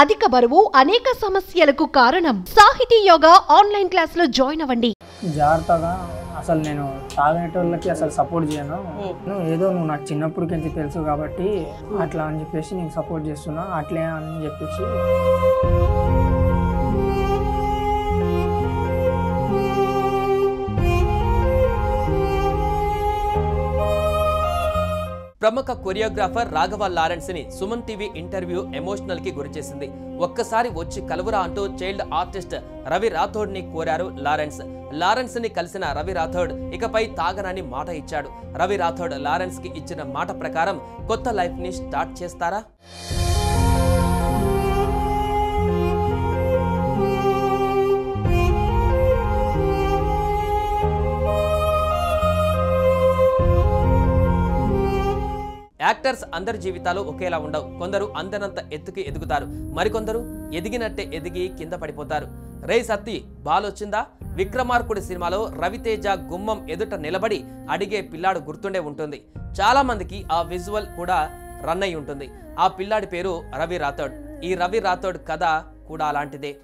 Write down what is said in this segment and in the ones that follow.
అధిక బరువు అనేక సమస్యలకు కారణం. సాహితీ యోగా ఆన్లైన్ క్లాసులో జాయిన్ అవ్వండి. జాగ్రత్తగా అసలు నేను తాగేటోళ్ళకి అసలు సపోర్ట్ చేయను. ఏదో నువ్వు నాకు చిన్నప్పటికి తెలుసు కాబట్టి అట్లా అని చెప్పేసి నీకు సపోర్ట్ చేస్తున్నా అట్లే అని చెప్పేసి. ప్రముఖ కొరియోగ్రాఫర్ రాఘవ లారెన్స్ ని సుమన్ టీవీ ఇంటర్వ్యూ ఎమోషనల్ కి గురిచేసింది. ఒక్కసారి వచ్చి కలువురా అంటూ చైల్డ్ ఆర్టిస్ట్ రవి రాథోడ్ ని కోరారు లారెన్స్ ని కలిసిన రవి రాథోడ్ ఇకపై తాగనని మాట ఇచ్చాడు. రవి రాథోడ్ లారెన్స్ కి ఇచ్చిన మాట ప్రకారం కొత్త లైఫ్ ని స్టార్ట్ చేస్తారా? యాక్టర్స్ అందరి జీవితాలు ఒకేలా ఉండవు. కొందరు అందనంత ఎత్తుకి ఎదుగుతారు, మరికొందరు ఎదిగినట్టే ఎదిగి కింద పడిపోతారు. రే సత్తి బాలొచ్చిందా? విక్రమార్కుడి సినిమాలో రవితేజ గుమ్మం ఎదుట నిలబడి అడిగే పిల్లాడు గుర్తుండే ఉంటుంది. చాలా మందికి ఆ విజువల్ కూడా రన్ అయి ఉంటుంది. ఆ పిల్లాడి పేరు రవి రాథోడ్. ఈ రవి రాథోడ్ కథ కూడా అలాంటిదే.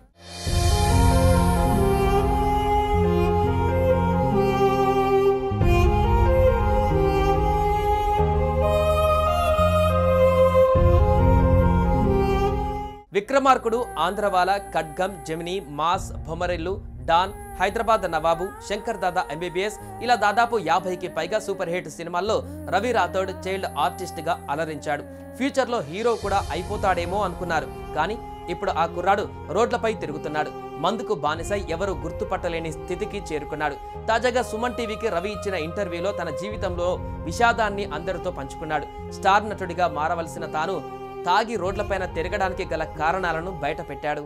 Vikramarkudu, Andhrawala, Khadgam, Gemini, Mass, Bommarillu, Don, Hyderabad Nawab, Shankar Dada MBBS ఇలా దాదాపు 50కి పైగా సూపర్ హిట్ సినిమాల్లో రవి రాథోడ్ చైల్డ్ ఆర్టిస్ట్ గా అలరించాడు. ఫ్యూచర్ లో హీరో కూడా అయిపోతాడేమో అనుకున్నారు. కానీ ఇప్పుడు ఆ కుర్రాడు రోడ్లపై తిరుగుతున్నాడు. మందుకు బానిసై ఎవరు గుర్తుపట్టలేని స్థితికి చేరుకున్నాడు. తాజాగా సుమన్ టీవీకి రవి ఇచ్చిన ఇంటర్వ్యూలో తన జీవితంలో విషాదాన్ని అందరితో పంచుకున్నాడు. స్టార్ నటుడిగా మారవలసిన తాను తాగి రోడ్లపైన తిరగడానికి గల కారణాలను బయట పెట్టాడు.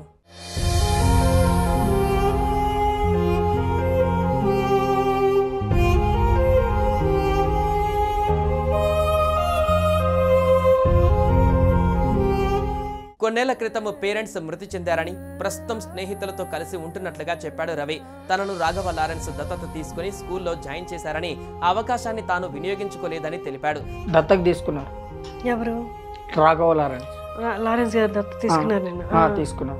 కొన్నేళ్ల క్రితం పేరెంట్స్ మృతి చెందారని, ప్రస్తుతం స్నేహితులతో కలిసి ఉంటున్నట్లుగా చెప్పాడు రవి. తనను రాఘవ లారెన్స్ దత్తత తీసుకుని స్కూల్లో జాయిన్ చేశారని, ఆ అవకాశాన్ని తాను వినియోగించుకోలేదని తెలిపాడు. దత్తత తీసుకున్నారు ఎవరు? రాఘవ లారెన్స్. లారెన్స్ గారు దత్తత తీసుకున్నారు. నేను తీసుకున్నా.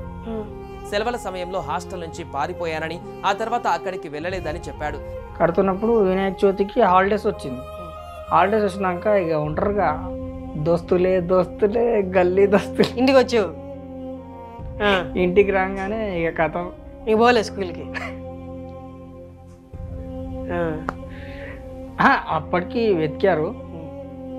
సెలవుల సమయంలో హాస్టల్ నుంచి పారిపోయానని, ఆ తర్వాత అక్కడికి వెళ్ళలేదని చెప్పాడు. కడుతున్నప్పుడు వినాయక చవితికి హాలిడేస్ వచ్చింది. హాలిడేస్ వచ్చినాక ఇక ఉంటారుగా దోస్తులే గల్లీ దోస్తులే. ఇంటికి వచ్చావు? ఇంటికి రాగానే ఇక కథ ఇక పోలే స్కూల్కి? అప్పటికి వెతికారు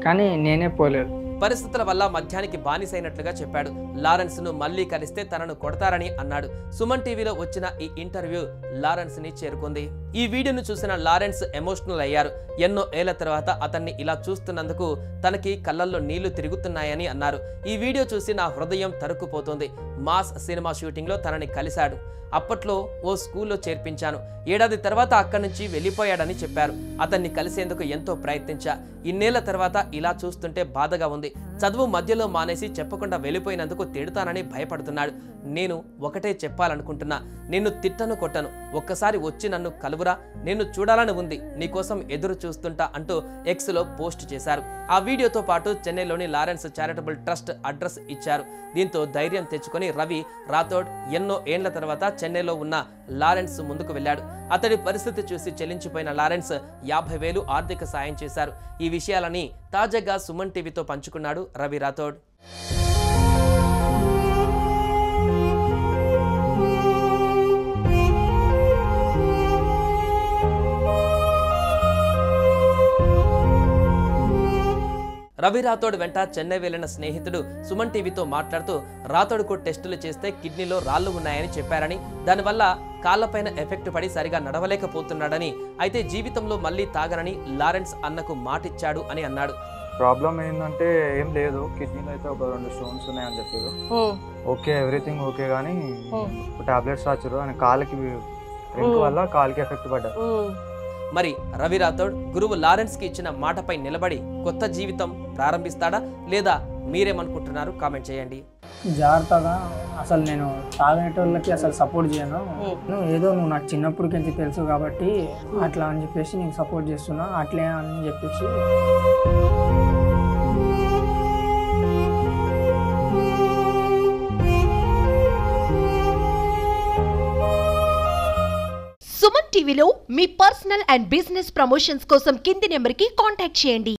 కానీ నేనే పోలేదు. పరిస్థితుల వల్ల మద్యానికి బానిసైనట్లుగా చెప్పాడు. లారెన్స్ ను మళ్లీ కలిస్తే తనను కొడతారని అన్నాడు. సుమన్ టీవీలో వచ్చిన ఈ ఇంటర్వ్యూ లారెన్స్ ని చేరుకుంది. ఈ వీడియోను చూసిన లారెన్స్ ఎమోషనల్ అయ్యారు. ఎన్నో ఏళ్ల తర్వాత అతన్ని ఇలా చూస్తున్నందుకు తనకి కళ్ళల్లో నీళ్లు తిరుగుతున్నాయని అన్నారు. ఈ వీడియో చూసి నా హృదయం తరుక్కుపోతుంది. మాస్ సినిమా షూటింగ్ లో తనని కలిశాడు. అప్పట్లో ఓ స్కూల్లో చేర్పించాను. ఏడాది తర్వాత అక్కడి నుంచి వెళ్ళిపోయాడని చెప్పారు. అతన్ని కలిసేందుకు ఎంతో ప్రయత్నించా. ఇన్నేళ్ల తర్వాత ఇలా చూస్తుంటే బాధగా ఉంది. చదువు మధ్యలో మానేసి చెప్పకుండా వెళ్ళిపోయినందుకు తిడతానని భయపడుతున్నాడు. నేను ఒకటే చెప్పాలనుకుంటున్నా, నిన్ను తిట్టను కొట్టను, ఒక్కసారి వచ్చి నన్ను కలువురా, నిన్ను చూడాలని ఉంది, నీకోసం ఎదురు చూస్తుంటా అంటూ ఎక్స్ లో పోస్ట్ చేశారు. ఆ వీడియోతో పాటు చెన్నైలోని లారెన్స్ చారిటబుల్ ట్రస్ట్ అడ్రస్ ఇచ్చారు. దీంతో ధైర్యం తెచ్చుకొని రవి రాథోడ్ ఎన్నో ఏండ్ల తర్వాత చెన్నైలో ఉన్న లారెన్స్ ముందుకు వెళ్ళాడు. అతడి పరిస్థితి చూసి చెల్లించిపోయిన లారెన్స్ 50,000 ఆర్థిక సాయం చేశారు. ఈ విషయాలని తాజాగా సుమన్ టీవీతో పంచుకున్నాడు రవి రాథోడ్. రవి రాథోడ్ వెంట చెన్నై వెళ్లిన స్నేహితుడు సుమన్ టీవీతో మాట్లాడుతూ రాథోడ్కు టెస్టులు చేస్తే కిడ్నీలో రాళ్లు ఉన్నాయని చెప్పారని, దానివల్ల కాళ్లపైన ఎఫెక్ట్ పడి సరిగా నడవలేకపోతున్నాడని, అయితే జీవితంలో మళ్లీ తాగనని లారెన్స్ అన్నకు మాటిచ్చాడు అని అన్నాడు. ప్రాబ్లం ఏంటంటే ఏం లేదు, కిడ్నీలో అయితే ఒక 2 స్టోన్స్ ఉన్నాయని చెప్పారు. ఓకే, ఎవ్రీథింగ్ ఓకే, కానీ టాబ్లెట్స్ రాచారు అని కాళ్ళకి డ్రింక్ వల్ల కాళ్ళకి ఎఫెక్ట్ పడ్డారు. మరి రవి రాథోడ్ గురువు లారెన్స్ కి ఇచ్చిన మాటపై నిలబడి కొత్త జీవితం ప్రారంభిస్తాడా లేదా మీరేమనుకుంటున్నారు? కామెంట్ చేయండి. జాగ్రత్తగా అసలు నేను తాగేటోళ్ళకి అసలు సపోర్ట్ చేయను. ఏదో నువ్వు నాకు చిన్నప్పటికి తెలుసు కాబట్టి అట్లా అని చెప్పేసి నీకు సపోర్ట్ చేస్తున్నా అట్లే అని చెప్పేసి. సుమన్ టీవీలో మీ పర్సనల్ అండ్ బిజినెస్ ప్రమోషన్స్ కోసం కింది నెంబర్కి కాంటాక్ట్ చేయండి.